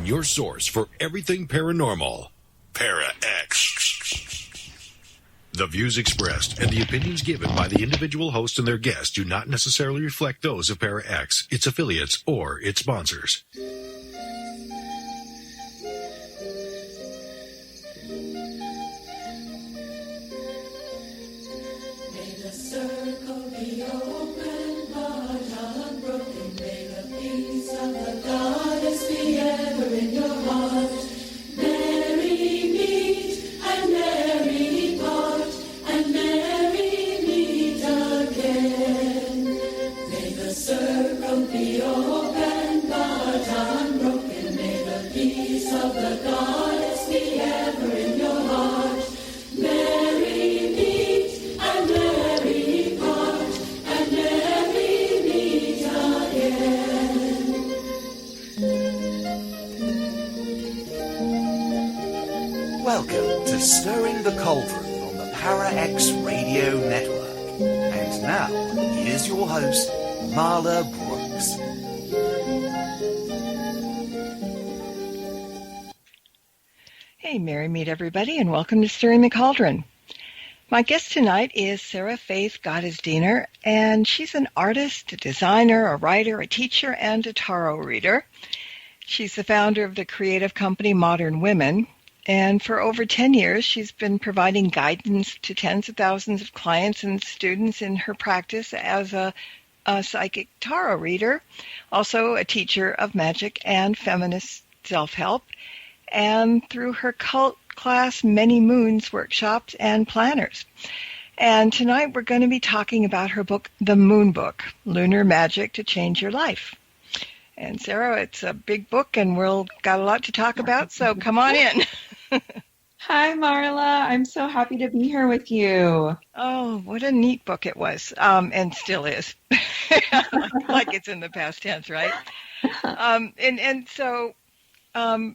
your source for everything paranormal. Para-X. The views expressed and the opinions given by the individual host and their guests do not necessarily reflect those of Para-X, its affiliates, or its sponsors. Welcome to Stirring the Cauldron on the Para-X Radio Network. And now, here's your host, Marla Brooks. Hey, merry meet everybody, and welcome to Stirring the Cauldron. My guest tonight is Sarah Faith Gottesdiener, and she's an artist, a designer, a writer, a teacher, and a tarot reader. She's the founder of the creative company Modern Women, and for over 10 years, she's been providing guidance to tens of thousands of clients and students in her practice as a psychic tarot reader, also a teacher of magic and feminist self-help, and through her cult class, Many Moons workshops and planners. And tonight we're going to be talking about her book, The Moon Book, Lunar Magic to Change Your Life. And Sarah, it's a big book and we've got a lot to talk about, so come on in. Hi, Marla. I'm so happy to be here with you. Oh, what a neat book it was, and still is. like it's in the past tense, right? So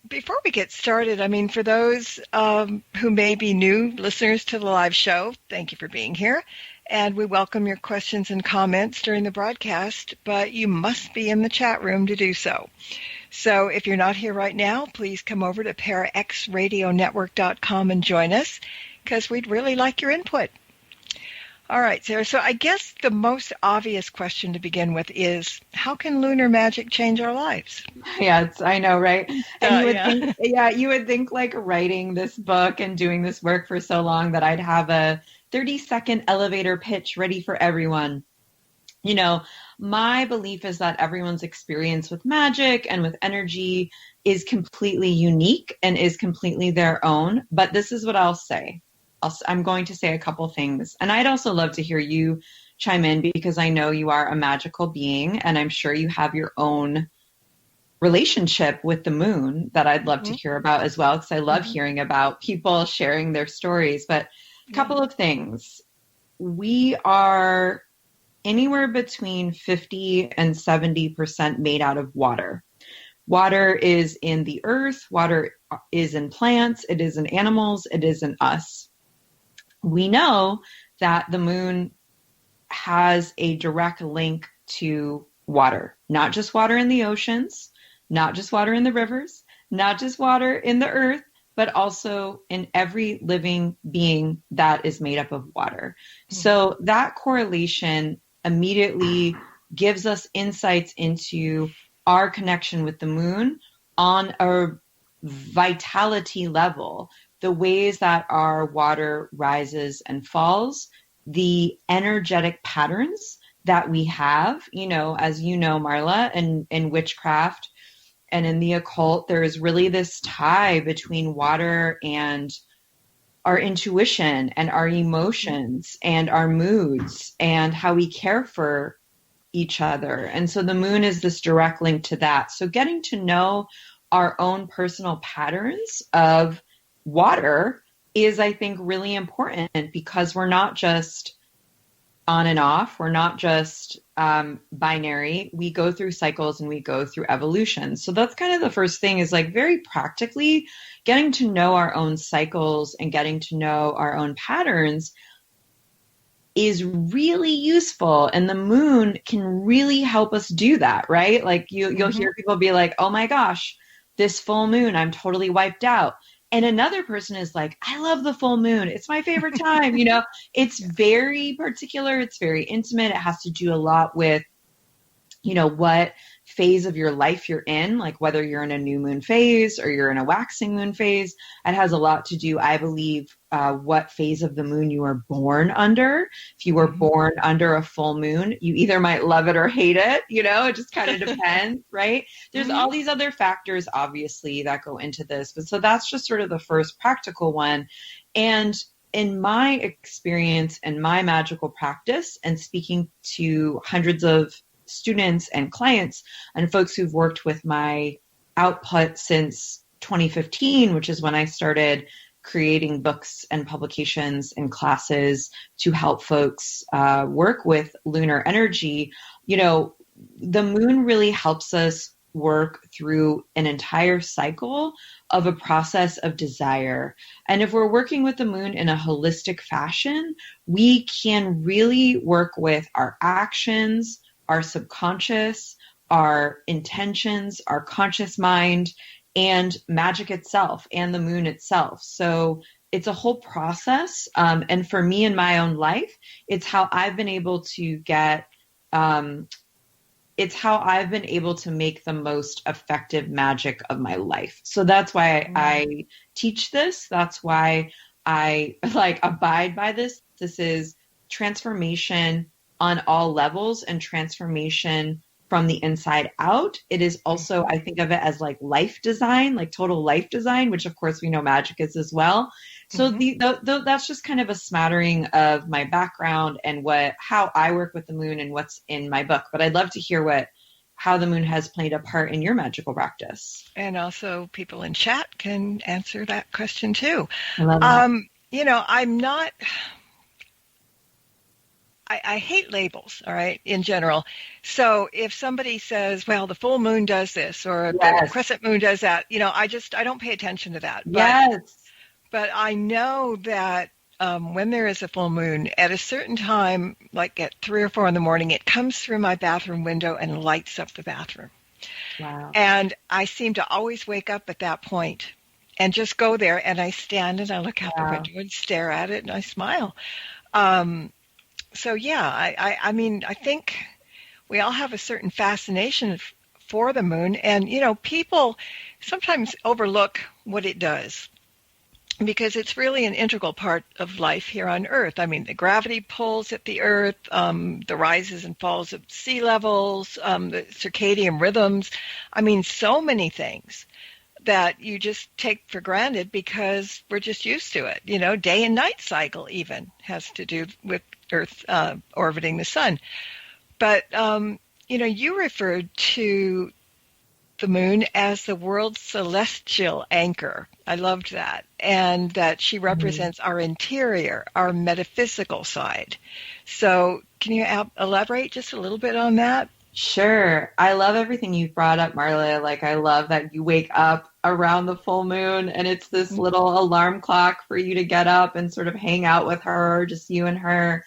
before we get started, I mean, for those who may be new listeners to the live show, thank you for being here. And we welcome your questions and comments during the broadcast, but you must be in the chat room to do so. So if you're not here right now, please come over to paraxradionetwork.com and join us, because we'd really like your input. All right, Sarah, so I guess the most obvious question to begin with is, how can lunar magic change our lives? Yeah, I know, right? And you would think like writing this book and doing this work for so long that I'd have a 30-second elevator pitch ready for everyone. You know, my belief is that everyone's experience with magic and with energy is completely unique and is completely their own. But this is what I'll say. I'm going to say a couple things. And I'd also love to hear you chime in, because I know you are a magical being and I'm sure you have your own relationship with the moon that I'd love to hear about as well, because I love hearing about people sharing their stories. But a couple of things. We are anywhere between 50 and 70% made out of water. Water is in the earth, water is in plants, it is in animals, it is in us. We know that the moon has a direct link to water, not just water in the oceans, not just water in the rivers, not just water in the earth, but also in every living being that is made up of water. So that correlation immediately gives us insights into our connection with the moon on a vitality level, the ways that our water rises and falls, the energetic patterns that we have, you know, as you know, Marla, in witchcraft and in the occult, there is really this tie between water and our intuition and our emotions and our moods and how we care for each other. And so the moon is this direct link to that. So getting to know our own personal patterns of water is, I think, really important, because we're not just on and off. We're not just binary. We go through cycles and we go through evolution. So that's kind of the first thing, is like very practically getting to know our own cycles and getting to know our own patterns is really useful. And the moon can really help us do that, right? Like you'll hear people be like, oh my gosh, this full moon, I'm totally wiped out. And another person is like, I love the full moon. It's my favorite time. It's very particular. It's very intimate. It has to do a lot with, what phase of your life you're in, like whether you're in a new moon phase or you're in a waxing moon phase. It has a lot to do, I believe, what phase of the moon you were born under. If you were born under a full moon, you either might love it or hate it. It just kind of depends, right? There's all these other factors, obviously, that go into this. But so that's just sort of the first practical one. And in my experience and my magical practice, and speaking to hundreds of students and clients and folks who've worked with my output since 2015, which is when I started creating books and publications and classes to help folks work with lunar energy, the moon really helps us work through an entire cycle of a process of desire. And if we're working with the moon in a holistic fashion, we can really work with our actions, our subconscious, our intentions, our conscious mind, and magic itself and the moon itself. So it's a whole process. And for me in my own life, it's how I've been able to make the most effective magic of my life. So that's why I teach this. That's why I abide by this. This is transformation on all levels and transformation from the inside out. It is also, I think of it as like life design, like total life design, which of course we know magic is as well. So that's just kind of a smattering of my background and how I work with the moon and what's in my book. But I'd love to hear how the moon has played a part in your magical practice. And also people in chat can answer that question too. I love that. I'm not... I hate labels, all right, in general. So if somebody says, well, the full moon does this or the crescent moon does that, I don't pay attention to that. But I know that when there is a full moon, at a certain time, like at 3 or 4 in the morning, it comes through my bathroom window and lights up the bathroom. Wow. And I seem to always wake up at that point and just go there, and I stand and I look out the window and stare at it and I smile. So yeah, I think we all have a certain fascination for the moon, and people sometimes overlook what it does because it's really an integral part of life here on Earth. I mean, the gravity pulls at the Earth, the rises and falls of sea levels, the circadian rhythms. I mean, so many things that you just take for granted because we're just used to it. Day and night cycle even has to do with Earth orbiting the sun. But, you referred to the moon as the world's celestial anchor. I loved that. And that she represents our interior, our metaphysical side. So can you elaborate just a little bit on that? Sure. I love everything you brought up, Marla. Like, I love that you wake up around the full moon and it's this little alarm clock for you to get up and sort of hang out with her, just you and her.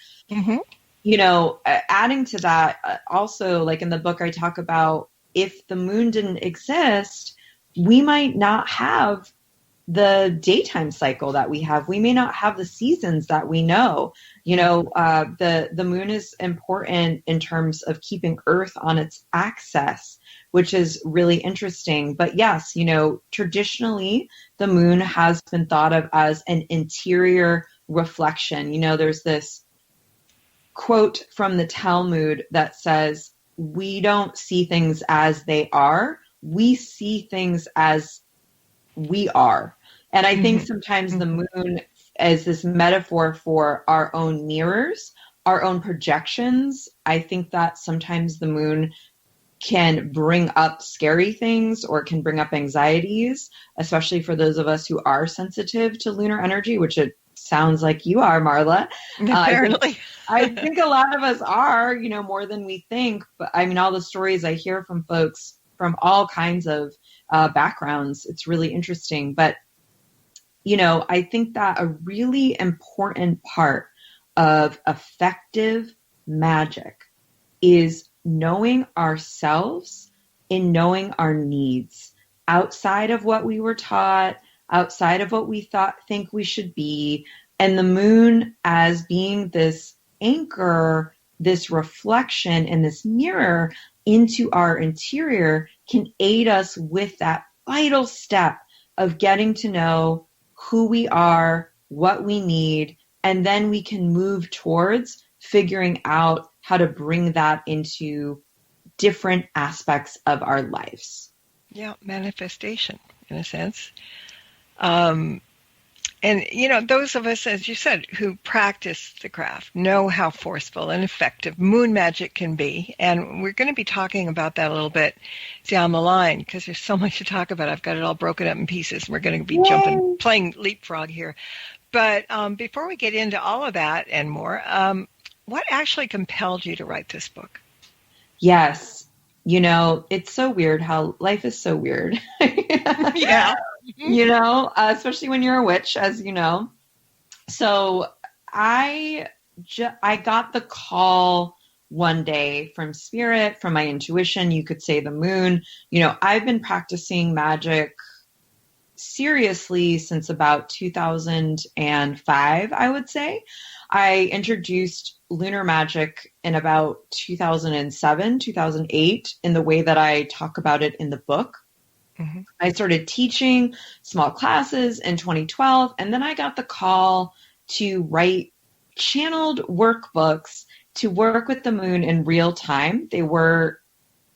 Adding to that, also, like in the book, I talk about if the moon didn't exist, we might not have the daytime cycle that we have. We may not have the seasons that we know. The moon is important in terms of keeping Earth on its axis, which is really interesting. But yes, traditionally, the moon has been thought of as an interior reflection. There's this quote from the Talmud that says, we don't see things as they are. We see things as we are. And I think sometimes the moon is this metaphor for our own mirrors, our own projections. I think that sometimes the moon can bring up scary things or can bring up anxieties, especially for those of us who are sensitive to lunar energy, which it sounds like you are, Marla. Apparently. I think a lot of us are, more than we think. But I mean, all the stories I hear from folks from all kinds of backgrounds, it's really interesting. But, I think that a really important part of effective magic is knowing ourselves and knowing our needs outside of what we were taught, outside of what we think we should be. And the moon as being this anchor, this reflection, and this mirror into our interior can aid us with that vital step of getting to know who we are, what we need, and then we can move towards figuring out how to bring that into different aspects of our lives. Yeah, manifestation in a sense. And, those of us, as you said, who practice the craft know how forceful and effective moon magic can be. And we're going to be talking about that a little bit down the line because there's so much to talk about. I've got it all broken up in pieces. We're going to be playing leapfrog here. But before we get into all of that and more, what actually compelled you to write this book? Yes. It's so weird how life is so weird. Yeah. Especially when you're a witch, as you know. So I got the call one day from spirit, from my intuition, you could say the moon. I've been practicing magic seriously since about 2005, I would say. I introduced lunar magic in about 2007, 2008, in the way that I talk about it in the book. Mm-hmm. I started teaching small classes in 2012, and then I got the call to write channeled workbooks to work with the moon in real time. They were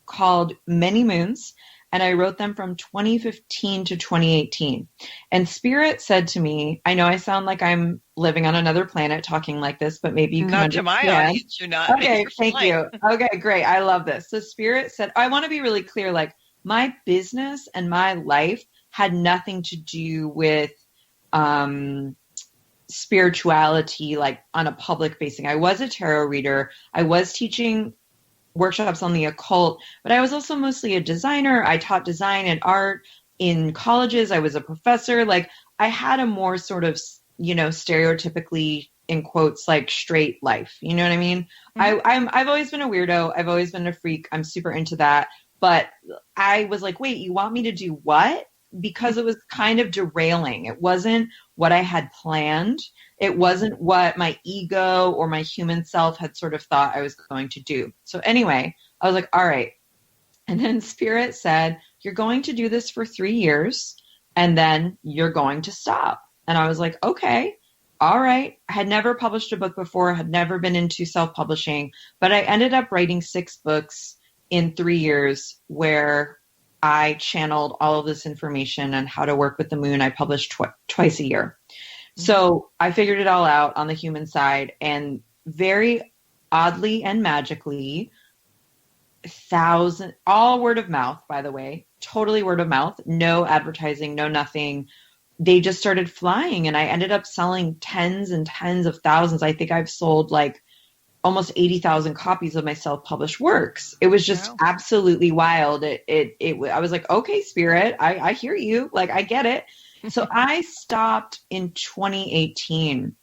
called Many Moons, and I wrote them from 2015 to 2018. And Spirit said to me, I know I sound like I'm living on another planet talking like this, but maybe you can understand. Not to my audience, you're not. Okay, thank you. Okay, great. I love this. So Spirit said, I want to be really clear, like my business and my life had nothing to do with spirituality, like on a public basis. I was a tarot reader. I was teaching workshops on the occult, but I was also mostly a designer. I taught design and art in colleges. I was a professor. Like I had a more sort of, stereotypically in quotes, like straight life. You know what I mean? Mm-hmm. I've always been a weirdo. I've always been a freak. I'm super into that. But I was like, wait, you want me to do what? Because it was kind of derailing. It wasn't what I had planned. It wasn't what my ego or my human self had sort of thought I was going to do. So anyway, I was like, all right. And then Spirit said, you're going to do this for 3 years and then you're going to stop. And I was like, okay, all right. I had never published a book before, had never been into self-publishing, but I ended up writing 6 books in 3 years where I channeled all of this information on how to work with the moon. I published twice a year. So I figured it all out on the human side, and very oddly and magically, all word of mouth, by the way, totally word of mouth, no advertising, no nothing. They just started flying, and I ended up selling tens and tens of thousands. I think I've sold like almost 80,000 copies of my self-published works. It was just absolutely wild. I was like, okay, Spirit, I hear you. Like, I get it. So I stopped in 2018.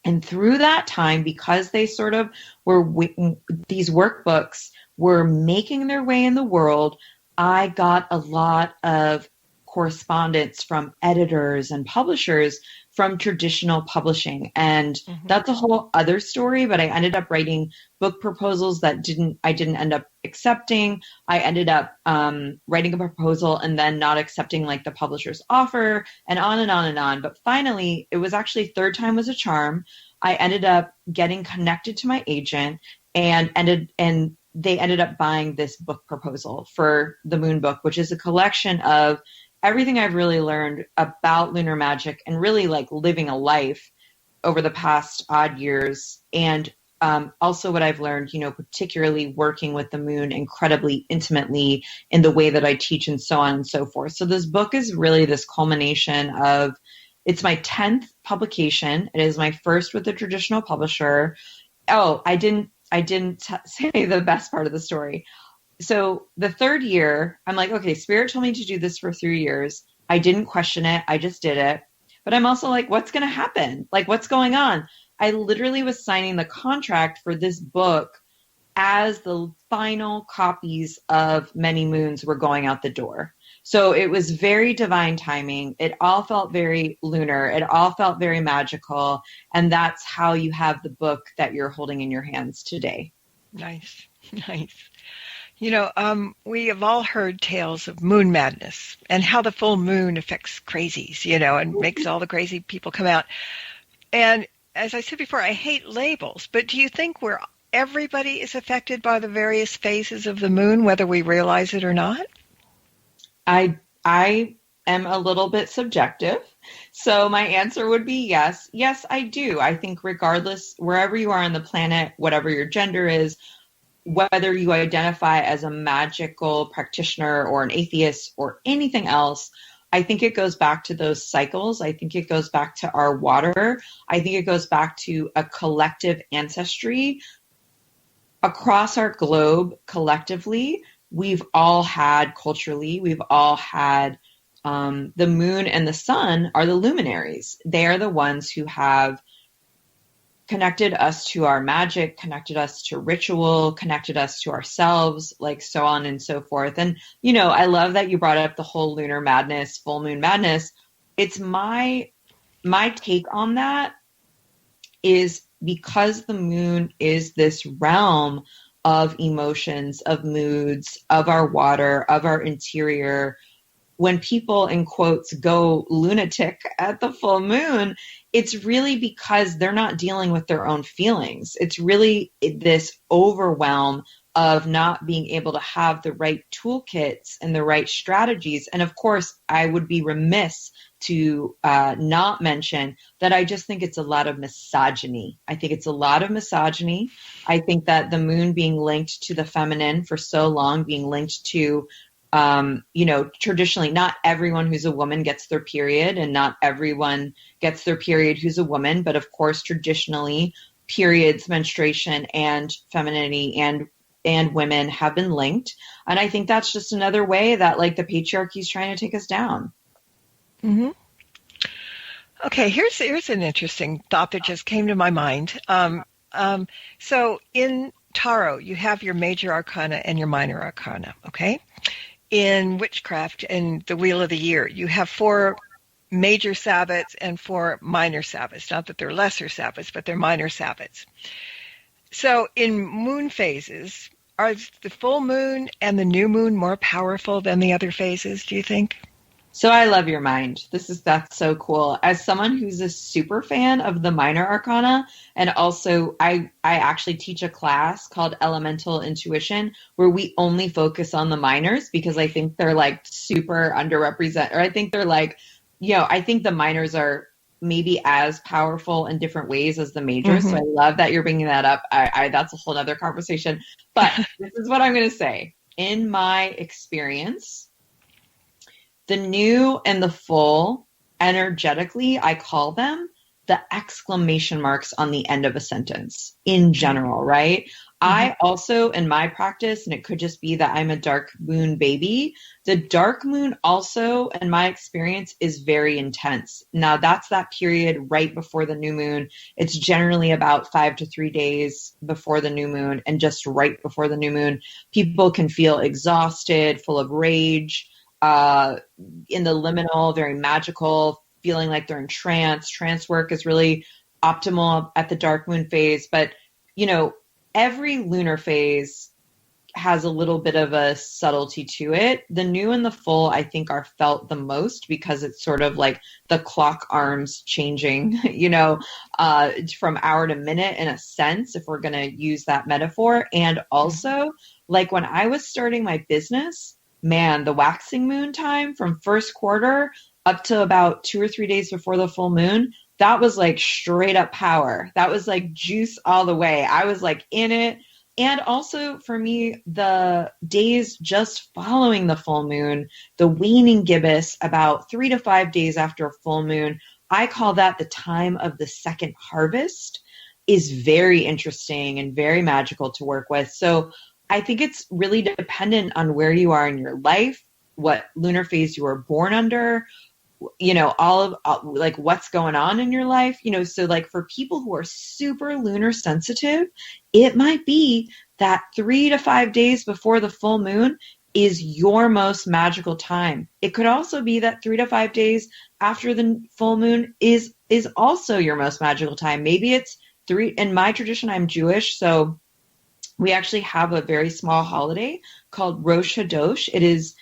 And through that time, because they sort of were, these workbooks were making their way in the world, I got a lot of correspondence from editors and publishers from traditional publishing. And that's a whole other story, but I ended up writing book proposals that I didn't end up accepting. I ended up writing a proposal and then not accepting like the publisher's offer, and on and on and on. But finally, it was actually third time was a charm. I ended up getting connected to my agent and they ended up buying this book proposal for the Moon Book, which is a collection of everything I've really learned about lunar magic and really like living a life over the past odd years. And also what I've learned, particularly working with the moon incredibly intimately in the way that I teach and so on and so forth. So this book is really this culmination of, it's my 10th publication. It is my first with a traditional publisher. Oh, I didn't say the best part of the story. So the third year, I'm like, okay, Spirit told me to do this for 3 years. I didn't question it. I just did it. But I'm also like, what's going to happen? Like, what's going on? I literally was signing the contract for this book as the final copies of Many Moons were going out the door. So it was very divine timing. It all felt very lunar. It all felt very magical. And that's how you have the book that you're holding in your hands today. Nice, nice. We have all heard tales of moon madness and how the full moon affects crazies, and makes all the crazy people come out. And as I said before, I hate labels, but do you think everybody is affected by the various phases of the moon, whether we realize it or not? I am a little bit subjective. So my answer would be yes. Yes, I do. I think regardless, wherever you are on the planet, whatever your gender is, whether you identify as a magical practitioner or an atheist or anything else, I think it goes back to those cycles. I think it goes back to our water. I think it goes back to a collective ancestry. Across our globe, collectively, we've all had the moon and the sun are the luminaries. They are the ones who have connected us to our magic, connected us to ritual, connected us to ourselves, like so on and so forth. And, I love that you brought up the whole lunar madness, full moon madness. It's my take on that is because the moon is this realm of emotions, of moods, of our water, of our interior. When people, in quotes, go lunatic at the full moon, it's really because they're not dealing with their own feelings. It's really this overwhelm of not being able to have the right toolkits and the right strategies. And of course, I would be remiss to not mention that I just think it's a lot of misogyny. I think it's a lot of misogyny. I think that the moon being linked to the feminine for so long, being linked to traditionally, not everyone who's a woman gets their period, and not everyone gets their period who's a woman. But of course, traditionally, periods, menstruation, and femininity and women have been linked. And I think that's just another way that the patriarchy is trying to take us down. Mm-hmm. Okay, here's an interesting thought that just came to my mind. So in Tarot, you have your major arcana and your minor arcana, okay? In witchcraft and the Wheel of the Year, you have 4 major Sabbats and 4 minor Sabbats. Not that they're lesser Sabbats, but they're minor Sabbats. So in moon phases, are the full moon and the new moon more powerful than the other phases, do you think? So I love your mind. That's so cool. As someone who's a super fan of the minor arcana, and also I actually teach a class called Elemental Intuition where we only focus on the minors because I think they're super underrepresented, or I think they're I think the minors are maybe as powerful in different ways as the majors. Mm-hmm. So I love that you're bringing that up. That's a whole other conversation, but this is what I'm going to say. In my experience, the new and the full, energetically, I call them the exclamation marks on the end of a sentence in general, right? Mm-hmm. I also, in my practice, and it could just be that I'm a dark moon baby, the dark moon also, in my experience, is very intense. Now, that's that period right before the new moon. It's generally about 5 to 3 days before the new moon, and just right before the new moon, people can feel exhausted, full of rage, in the liminal, very magical, feeling like they're in trance. Trance work is really optimal at the dark moon phase. But, every lunar phase has a little bit of a subtlety to it. The new and the full, I think, are felt the most because it's sort of like the clock arms changing, from hour to minute in a sense, if we're going to use that metaphor. And also, when I was starting my business, man, the waxing moon time from first quarter up to about 2 or 3 days before the full moon, that was straight up power. That was juice all the way. I was in it. And also for me, the days just following the full moon, the waning gibbous, about 3 to 5 days after a full moon, I call that the time of the second harvest, is very interesting and very magical to work with. So I think it's really dependent on where you are in your life, what lunar phase you were born under, all of what's going on in your life, so for people who are super lunar sensitive, it might be that 3 to 5 days before the full moon is your most magical time. It could also be that 3 to 5 days after the full moon is also your most magical time. Maybe it's 3. In my tradition, I'm Jewish, so we actually have a very small holiday called Rosh Hadosh. It is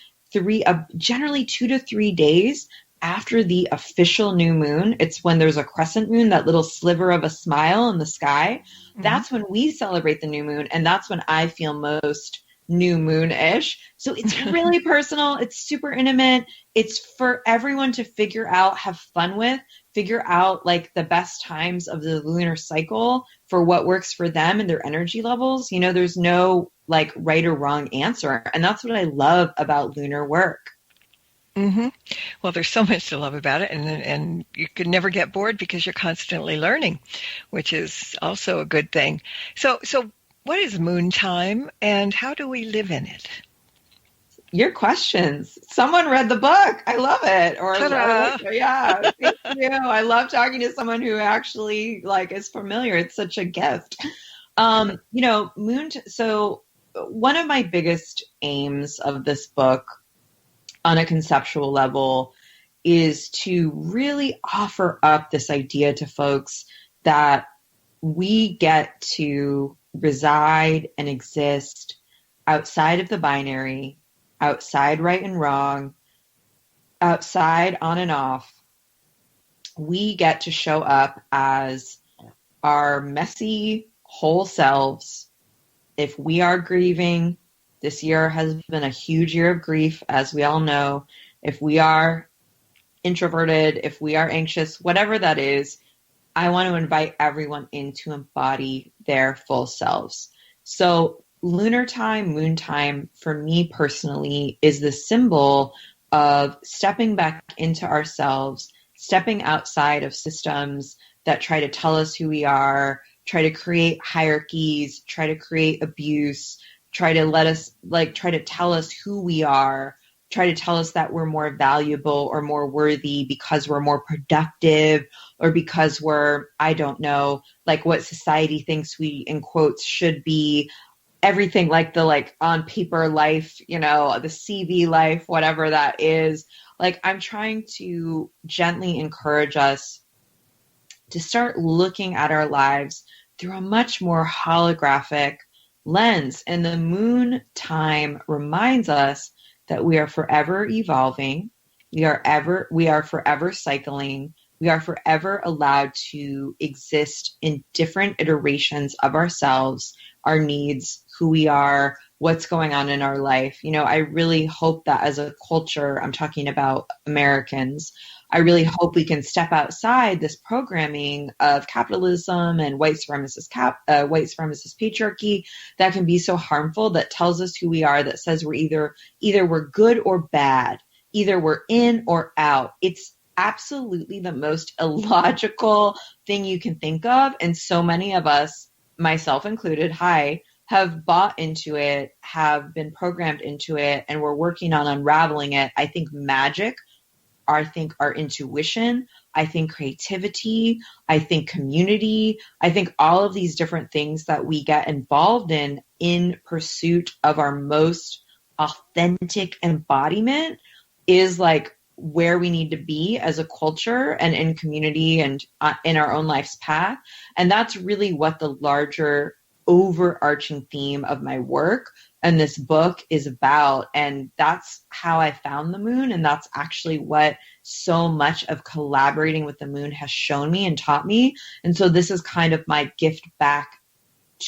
generally 2 to 3 days after the official new moon. It's when there's a crescent moon, that little sliver of a smile in the sky. Mm-hmm. That's when we celebrate the new moon, and that's when I feel most new moon-ish. So it's really personal. It's super intimate. It's for everyone to figure out, have fun with, figure out like the best times of the lunar cycle for what works for them and their energy levels. You know, there's no like right or wrong answer. And that's what I love about lunar work. Mm-hmm. Well, there's so much to love about it, and you can never get bored because you're constantly learning, which is also a good thing. So what is moon time, and how do we live in it? Your questions. Someone read the book. I love it. Yeah, thank you. I love talking to someone who actually like is familiar. It's such a gift. So one of my biggest aims of this book on a conceptual level is to really offer up this idea to folks that we get to reside and exist outside of the binary, outside right and wrong, outside on and off. We get to show up as our messy, whole selves. If we are grieving, this year has been a huge year of grief, as we all know. If we are introverted, if we are anxious, whatever that is, I want to invite everyone in to embody their full selves. So lunar time, moon time, for me personally, is the symbol of stepping back into ourselves, stepping outside of systems that try to tell us who we are, try to create hierarchies, try to create abuse, try to tell us who we are, try to tell us that we're more valuable or more worthy because we're more productive or because we're, I don't know, like what society thinks we, in quotes, should be. Everything like the like on paper life, you know, the CV life, whatever that is. Like I'm trying to gently encourage us to start looking at our lives through a much more holographic lens. And the moon time reminds us that we are forever evolving. We are forever cycling. We are forever allowed to exist in different iterations of ourselves, our needs, who we are, what's going on in our life. You know, I really hope that as a culture, I'm talking about Americans, I really hope we can step outside this programming of capitalism and white supremacist patriarchy that can be so harmful, that tells us who we are, that says we're either we're good or bad, either we're in or out. It's absolutely the most illogical thing you can think of. And so many of us, myself included, have bought into it, have been programmed into it, and we're working on unraveling it. I think magic, I think our intuition, I think creativity, I think community, I think all of these different things that we get involved in pursuit of our most authentic embodiment is like where we need to be as a culture and in community and in our own life's path. And that's really what the larger overarching theme of my work and this book is about. And that's how I found the moon. And that's actually what so much of collaborating with the moon has shown me and taught me. And so this is kind of my gift back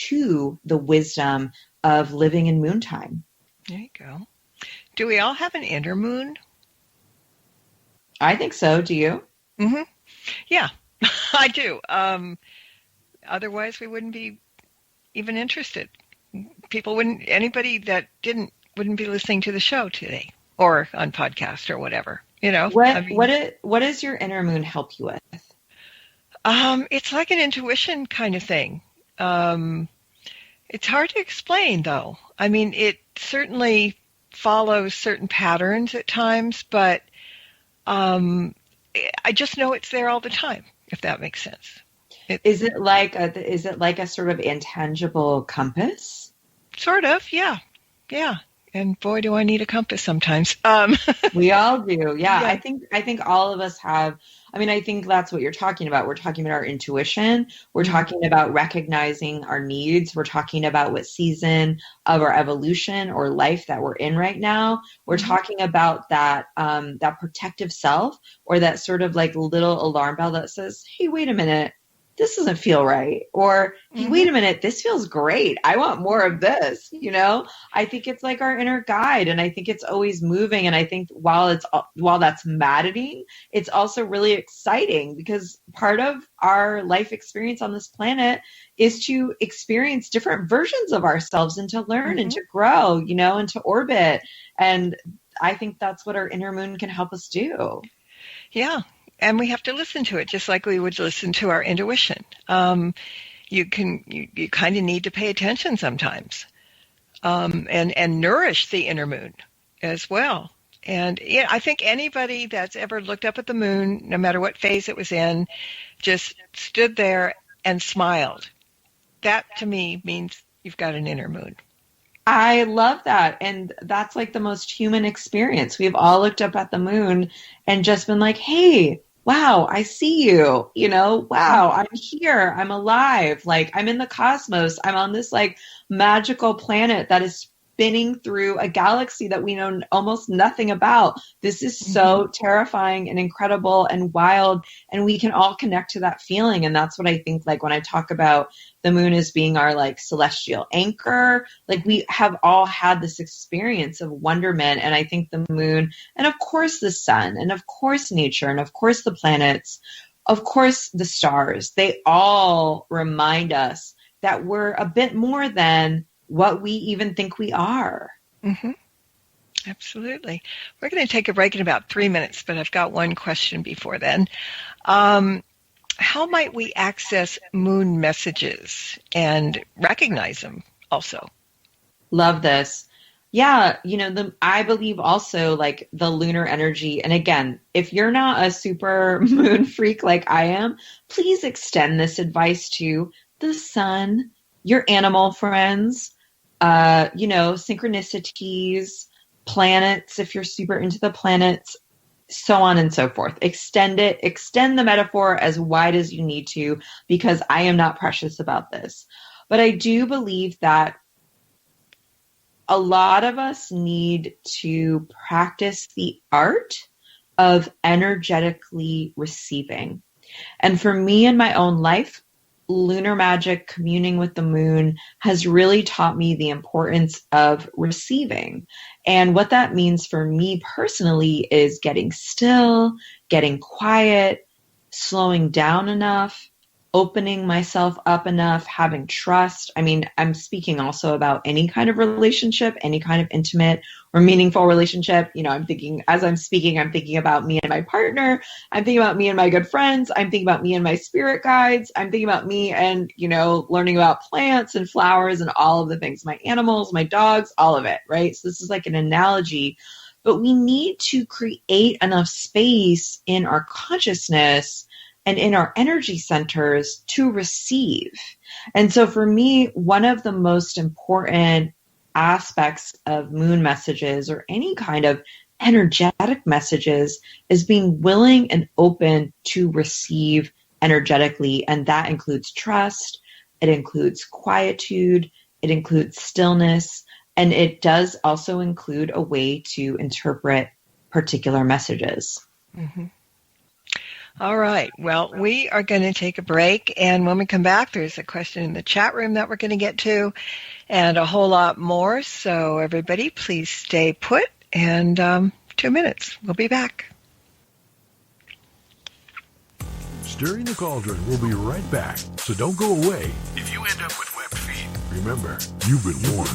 to the wisdom of living in moon time. There you go. Do we all have an inner moon? I think so. Do you? Mm-hmm. Yeah, I do. Otherwise we wouldn't be even interested. Anybody that wouldn't be listening to the show today or on podcast or whatever, you know. What does your inner moon help you with? It's like an intuition kind of thing. It's hard to explain though. I mean, it certainly follows certain patterns at times, but I just know it's there all the time, if that makes sense. Is it like a sort of intangible compass? Sort of, yeah. Yeah. And boy, do I need a compass sometimes. We all do. Yeah. I think all of us have, I think that's what you're talking about. We're talking about our intuition. We're talking about recognizing our needs. We're talking about what season of our evolution or life that we're in right now. We're talking about that, that protective self, or that sort of like little alarm bell that says, hey, wait a minute, this doesn't feel right. Or, hey, wait a minute, this feels great. I want more of this, I think it's like our inner guide, and I think it's always moving. And I think while that's maddening, it's also really exciting, because part of our life experience on this planet is to experience different versions of ourselves and to learn and to grow, and to orbit. And I think that's what our inner moon can help us do. Yeah. And we have to listen to it just like we would listen to our intuition. You kind of need to pay attention sometimes, and nourish the inner moon as well. And I think anybody that's ever looked up at the moon, no matter what phase it was in, just stood there and smiled. That to me means you've got an inner moon. I love that. And that's like the most human experience. We've all looked up at the moon and just been like, hey, wow, I see you, wow, I'm here, I'm alive, like I'm in the cosmos, I'm on this like magical planet that is spinning through a galaxy that we know almost nothing about. This is so terrifying and incredible and wild, and we can all connect to that feeling. And that's what I think, like when I talk about the moon as being our like celestial anchor, like we have all had this experience of wonderment. And I think the moon, and of course the sun, and of course nature, and of course the planets, of course the stars, they all remind us that we're a bit more than what we even think we are. Absolutely. We're going to take a break in about 3 minutes, but I've got one question before then. How might we access moon messages and recognize them also? Love this. Yeah, I believe also like the lunar energy. And again, if you're not a super moon freak like I am, please extend this advice to the sun, your animal friends, synchronicities, planets, if you're super into the planets, so on and so forth. Extend the metaphor as wide as you need to, because I am not precious about this. But I do believe that a lot of us need to practice the art of energetically receiving. And for me in my own life, lunar magic, communing with the moon, has really taught me the importance of receiving. And what that means for me personally is getting still, getting quiet, slowing down enough, opening myself up enough, having trust. I'm speaking also about any kind of relationship, any kind of intimate or meaningful relationship. I'm thinking about me and my partner. I'm thinking about me and my good friends. I'm thinking about me and my spirit guides. I'm thinking about me and, learning about plants and flowers and all of the things, my animals, my dogs, all of it, right? So this is like an analogy, but we need to create enough space in our consciousness and in our energy centers to receive. And so for me, one of the most important aspects of moon messages or any kind of energetic messages is being willing and open to receive energetically. And that includes trust, it includes quietude, it includes stillness, and it does also include a way to interpret particular messages. All right. Well, we are going to take a break, and when we come back, there's a question in the chat room that we're going to get to, and a whole lot more. So everybody, please stay put, and 2 minutes. We'll be back. Stirring the Cauldron will be right back, so don't go away. If you end up with webbed feet, remember, you've been warned.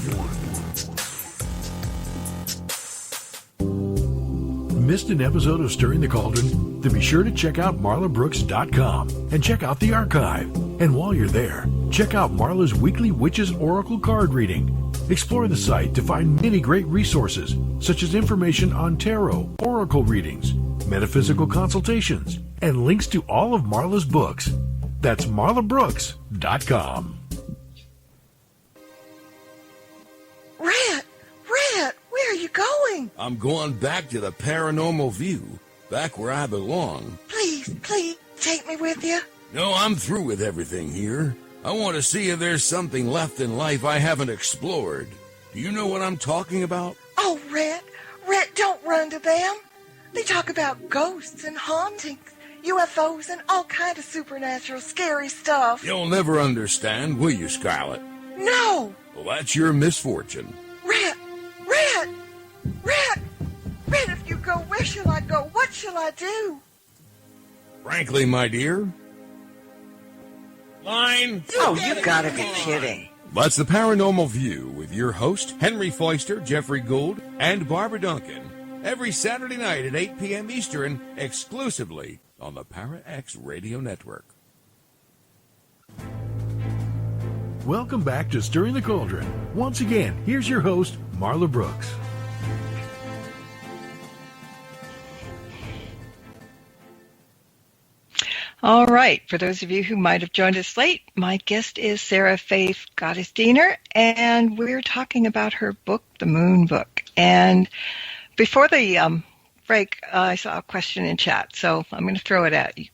Missed an episode of Stirring the Cauldron? Then be sure to check out marlabrooks.com and check out the archive. And while you're there, check out Marla's weekly Witches Oracle card reading. Explore the site to find many great resources, such as information on tarot, oracle readings, metaphysical consultations, and links to all of Marla's books. That's marlabrooks.com. I'm going back to the paranormal view, back where I belong. Please, take me with you. No, I'm through with everything here. I want to see if there's something left in life I haven't explored. Do you know what I'm talking about? Oh, Rhett, don't run to them. They talk about ghosts and hauntings, UFOs, and all kind of supernatural scary stuff. You'll never understand, will you, Scarlett? No! Well, that's your misfortune. Rhett, if you go, where shall I go? What shall I do? Frankly, my dear... Line! You gotta be kidding. That's the Paranormal View with your host, Henry Foister, Jeffrey Gould, and Barbara Duncan. Every Saturday night at 8 p.m. Eastern, exclusively on the Para X Radio Network. Welcome back to Stirring the Cauldron. Once again, here's your host, Marla Brooks. All right. For those of you who might have joined us late, my guest is Sarah Faith Gottesdiener, and we're talking about her book, The Moon Book. And before the break, I saw a question in chat, so I'm going to throw it at you.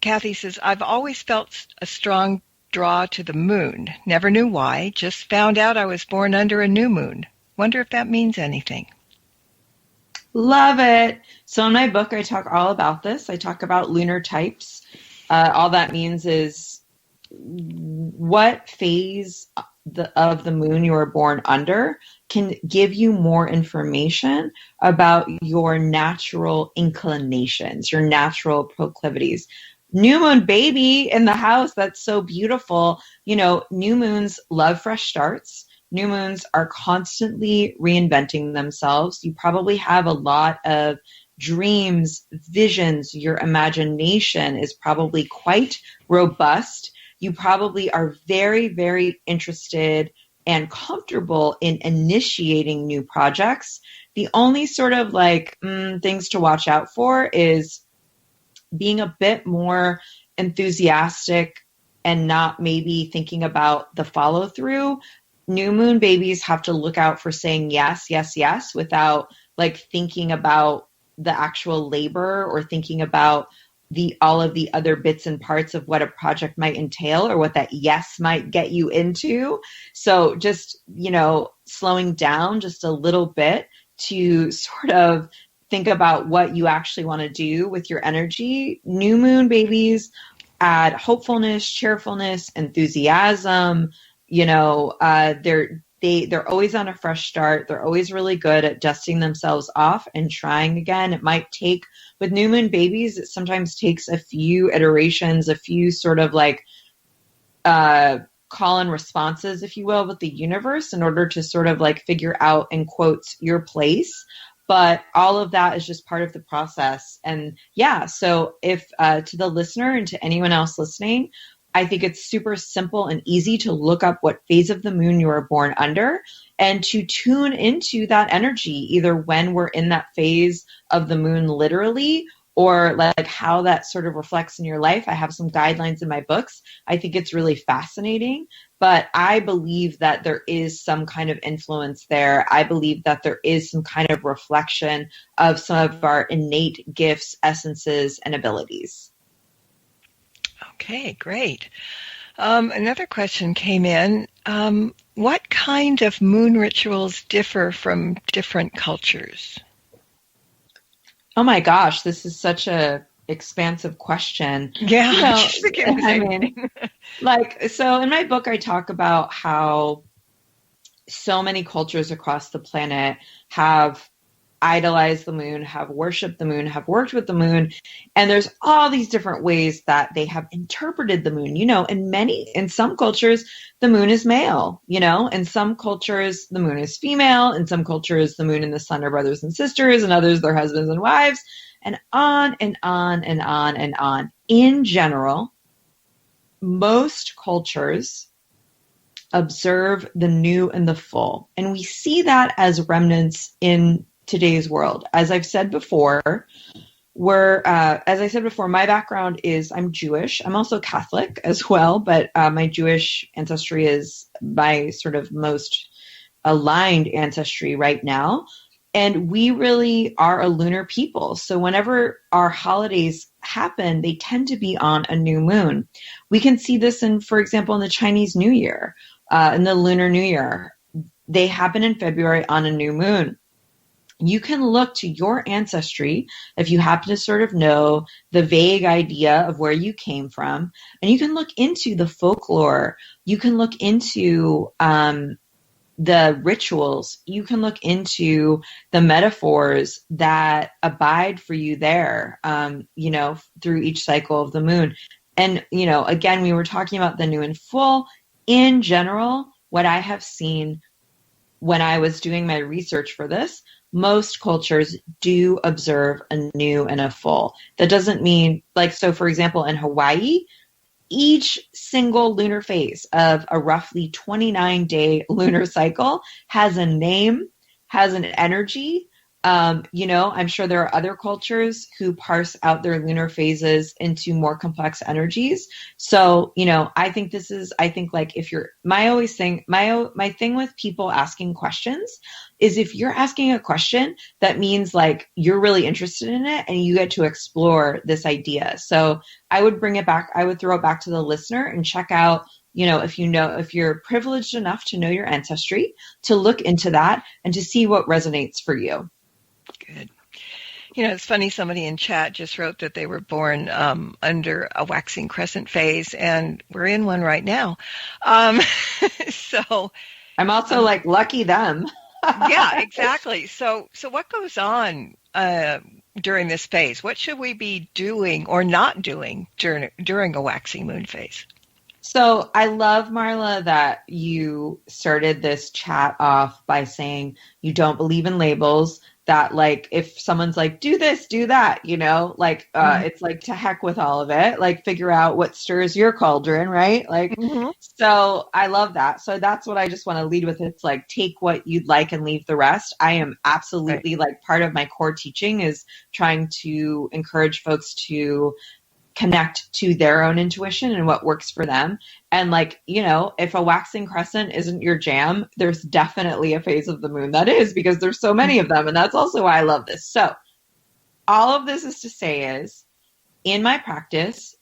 Kathy says, I've always felt a strong draw to the moon. Never knew why. Just found out I was born under a new moon. Wonder if that means anything. Love it. So in my book, I talk all about this. I talk about lunar types. All that means is what phase of the moon you were born under can give you more information about your natural inclinations, your natural proclivities. New moon baby in the house, that's so beautiful. You know, new moons love fresh starts. New moons are constantly reinventing themselves. You probably have a lot of dreams, visions. Your imagination is probably quite robust. You probably are very, very interested and comfortable in initiating new projects. The only sort of things to watch out for is being a bit more enthusiastic and not maybe thinking about the follow through. New moon babies have to look out for saying yes, yes, yes without thinking about the actual labor or thinking about all of the other bits and parts of what a project might entail or what that yes might get you into. So just, slowing down just a little bit to sort of think about what you actually want to do with your energy. New moon babies add hopefulness, cheerfulness, enthusiasm. They're always on a fresh start. They're always really good at dusting themselves off and trying again. It might take, with new moon babies, it sometimes takes a few iterations, a few sort of call and responses, if you will, with the universe in order to sort of figure out, in quotes, your place. But all of that is just part of the process. And yeah, so if to the listener and to anyone else listening, I think it's super simple and easy to look up what phase of the moon you were born under and to tune into that energy, either when we're in that phase of the moon literally or how that sort of reflects in your life. I have some guidelines in my books. I think it's really fascinating, but I believe that there is some kind of influence there. I believe that there is some kind of reflection of some of our innate gifts, essences, and abilities. Okay, great. Another question came in. What kind of moon rituals differ from different cultures? Oh my gosh, this is such a expansive question. Yeah. So in my book, I talk about how so many cultures across the planet have idolized the moon, have worshipped the moon, have worked with the moon. And there's all these different ways that they have interpreted the moon. In some cultures, the moon is male, in some cultures, the moon is female. In some cultures, the moon and the sun are brothers and sisters, and others, their husbands and wives, and on and on and on and on. In general, most cultures observe the new and the full. And we see that as remnants in today's world. As I've said before, my background is I'm Jewish. I'm also Catholic as well, but my Jewish ancestry is my sort of most aligned ancestry right now. And we really are a lunar people. So whenever our holidays happen, they tend to be on a new moon. We can see this in, for example, in the Chinese New Year, in the Lunar New Year. They happen in February on a new moon. You can look to your ancestry if you happen to sort of know the vague idea of where you came from, and you can look into the folklore. You can look into the rituals. You can look into the metaphors that abide for you there, through each cycle of the moon. And, again, we were talking about the new and full. In general, what I have seen when I was doing my research for this, most cultures do observe a new and a full. That doesn't mean, so for example, in Hawaii, each single lunar phase of a roughly 29-day lunar cycle has a name, has an energy. I'm sure there are other cultures who parse out their lunar phases into more complex energies. So, I think my thing with people asking questions is, if you're asking a question, that means you're really interested in it and you get to explore this idea. So I would throw it back to the listener and check out, if you're privileged enough to know your ancestry, to look into that and to see what resonates for you. Good. It's funny, somebody in chat just wrote that they were born under a waxing crescent phase, and we're in one right now. So I'm also lucky them. Yeah, exactly. So what goes on during this phase? What should we be doing or not doing during a waxing moon phase? So I love, Marla, that you started this chat off by saying you don't believe in labels, that if someone's do this, do that, it's to heck with all of it, figure out what stirs your cauldron, right? So I love that. So that's what I just want to lead with. It's take what you'd like and leave the rest. I am absolutely part of my core teaching is trying to encourage folks to connect to their own intuition and what works for them. And if a waxing crescent isn't your jam, there's definitely a phase of the moon that is, because there's so many of them. And that's also why I love this. So all of this is to say is, in my practice,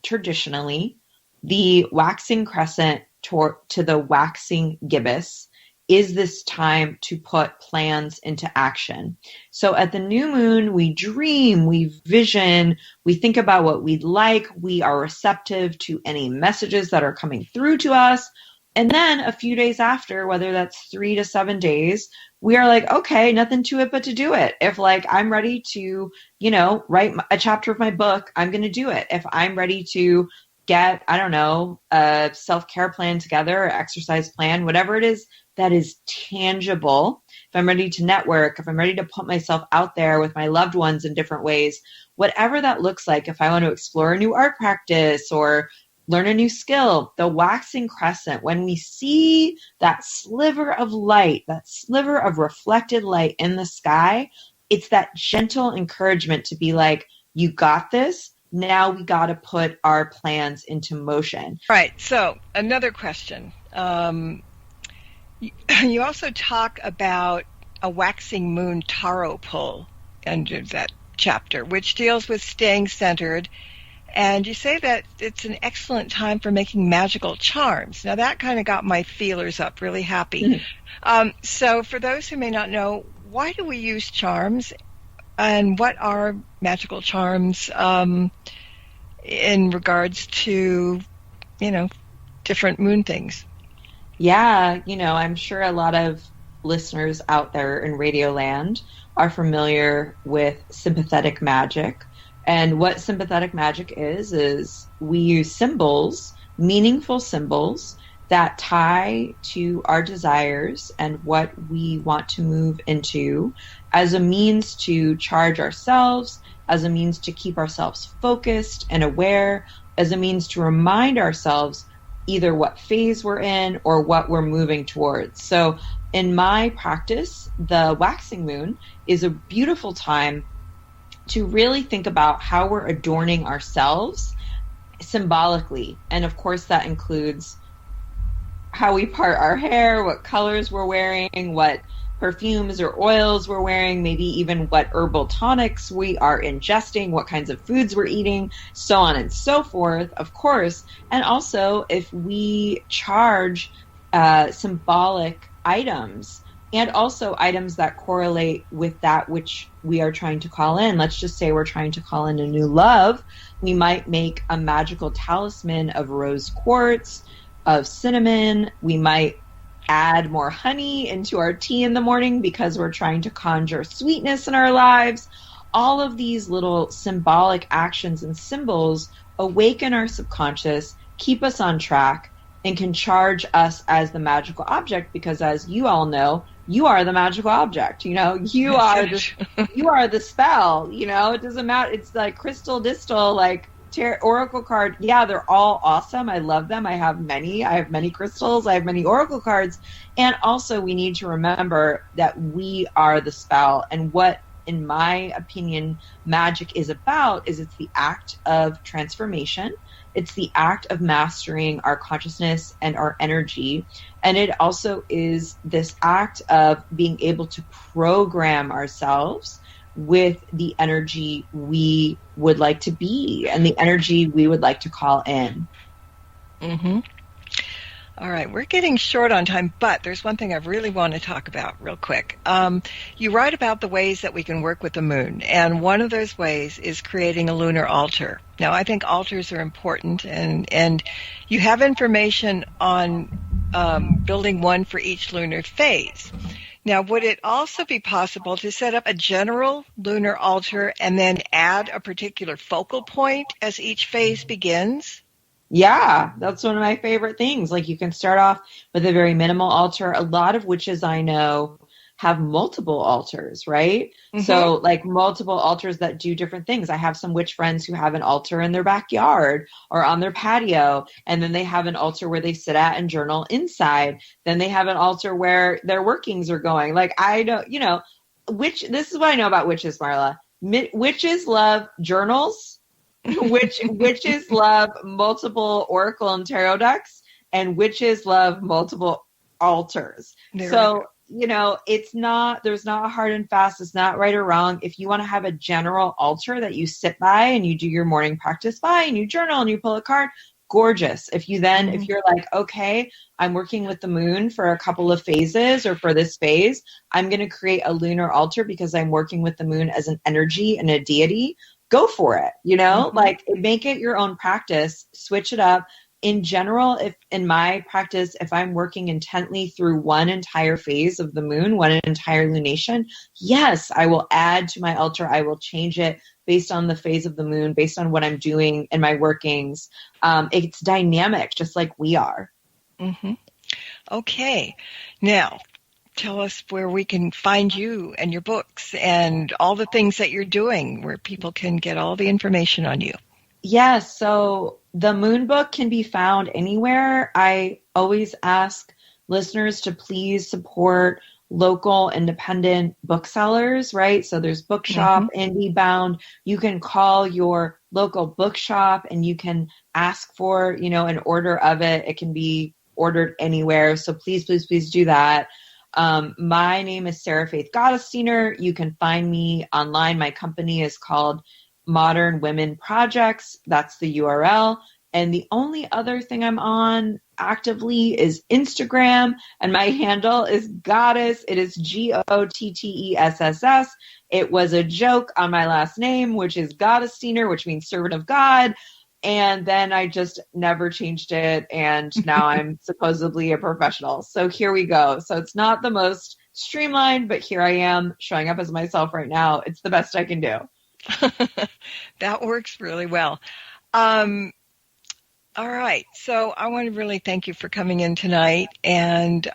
traditionally, the waxing crescent to the waxing gibbous is this time to put plans into action. So at the new moon, we dream, we vision, we think about what we'd like, we are receptive to any messages that are coming through to us. And then a few days after, whether that's 3 to 7 days, we are okay, nothing to it but to do it. If I'm ready to, write a chapter of my book, I'm going to do it. If I'm ready to get, a self-care plan together, or exercise plan, whatever it is that is tangible. If I'm ready to network, if I'm ready to put myself out there with my loved ones in different ways, whatever that looks like, if I want to explore a new art practice or learn a new skill, the waxing crescent, when we see that sliver of light, that sliver of reflected light in the sky, it's that gentle encouragement to be you got this. Now we got to put our plans into motion. Right. So another question. You also talk about a waxing moon tarot pull under that chapter, which deals with staying centered. And you say that it's an excellent time for making magical charms. Now that kind of got my feelers up, really happy. Mm-hmm. So for those who may not know, why do we use charms? And what are magical charms in regards to, different moon things? Yeah, I'm sure a lot of listeners out there in Radioland are familiar with sympathetic magic. And what sympathetic magic is we use symbols, meaningful symbols, that tie to our desires and what we want to move into as a means to charge ourselves, as a means to keep ourselves focused and aware, as a means to remind ourselves either what phase we're in or what we're moving towards. So in my practice, the waxing moon is a beautiful time to really think about how we're adorning ourselves symbolically. And of course, that includes how we part our hair, what colors we're wearing, what perfumes or oils we're wearing, maybe even what herbal tonics we are ingesting, what kinds of foods we're eating, so on and so forth, of course. And also if we charge symbolic items, and also items that correlate with that which we are trying to call in. Let's just say we're trying to call in a new love. We might make a magical talisman of rose quartz, of cinnamon. We might add more honey into our tea in the morning because we're trying to conjure sweetness in our lives. All of these little symbolic actions and symbols awaken our subconscious, keep us on track, and can charge us as the magical object, because as you all know, you are the magical object. You know, you are the spell. You know, it doesn't matter. It's like crystal distal, like oracle card. Yeah, they're all awesome. I love them. I have many crystals. I have many oracle cards. And also we need to remember that we are the spell. And what, in my opinion, magic is about is it's the act of transformation. It's the act of mastering our consciousness and our energy. And it also is this act of being able to program ourselves with the energy we would like to be and the energy we would like to call in. Mm-hmm. All right, we're getting short on time, but there's one thing I really want to talk about real quick. You write about the ways that we can work with the moon, and one of those ways is creating a lunar altar. Now, I think altars are important, and you have information on building one for each lunar phase. Now, would it also be possible to set up a general lunar altar and then add a particular focal point as each phase begins? Yeah, that's one of my favorite things. Like, you can start off with a very minimal altar. A lot of witches I know have multiple altars, right? Mm-hmm. So like multiple altars that do different things. I have some witch friends who have an altar in their backyard or on their patio. And then they have an altar where they sit at and journal inside. Then they have an altar where their workings are going. Like, I don't, this is what I know about witches, Marla. Witches love journals. Witches love multiple oracle and tarot decks, and witches love multiple altars. So, there's not a hard and fast. It's not right or wrong. If you want to have a general altar that you sit by and you do your morning practice by and you journal and you pull a card, gorgeous. If you're like, okay, I'm working with the moon for a couple of phases or for this phase, I'm going to create a lunar altar because I'm working with the moon as an energy and a deity. Go for it, like make it your own practice, switch it up. In general, if in my practice, if I'm working intently through one entire phase of the moon, one entire lunation, yes, I will add to my altar. I will change it based on the phase of the moon, based on what I'm doing in my workings. It's dynamic, just like we are. Mm-hmm. Okay. Now, tell us where we can find you and your books and all the things that you're doing, where people can get all the information on you. Yes, so the Moon Book can be found anywhere. I always ask listeners to please support local independent booksellers, right? So there's Bookshop, Indie Bound. You can call your local bookshop and you can ask for, an order of it. It can be ordered anywhere. So please, please, please do that. My name is Sarah Faith Gottesdiener. You can find me online. My company is called Modern Women Projects. That's the URL. And the only other thing I'm on actively is Instagram, and my handle is Goddess. It is GOTTESSS. It was a joke on my last name, which is Gottesdiener, which means servant of God. And then I just never changed it. And now I'm supposedly a professional. So here we go. So it's not the most streamlined, but here I am showing up as myself right now. It's the best I can do. That works really well. All right. So I want to really thank you for coming in tonight, and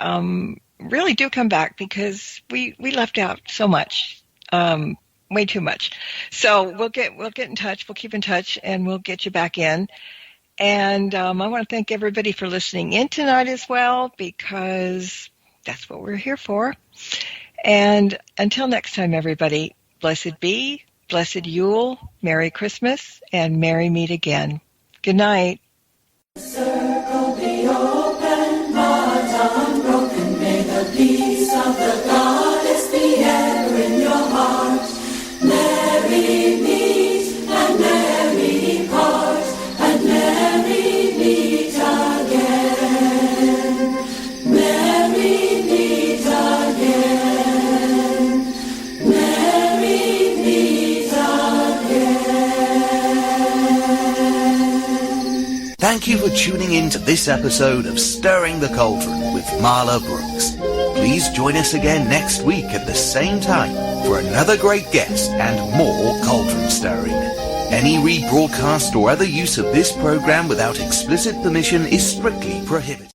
really do come back because we left out so much, way too much. So we'll get in touch. We'll keep in touch, and we'll get you back in. And I want to thank everybody for listening in tonight as well, because that's what we're here for. And until next time, everybody, blessed be. Blessed Yule, Merry Christmas, and Merry Meet again. Good night. Circle the open mind. you for tuning in to this episode of Stirring the Cauldron with Marla Brooks. Please join us again next week at the same time for another great guest and more cauldron stirring. Any rebroadcast or other use of this program without explicit permission is strictly prohibited.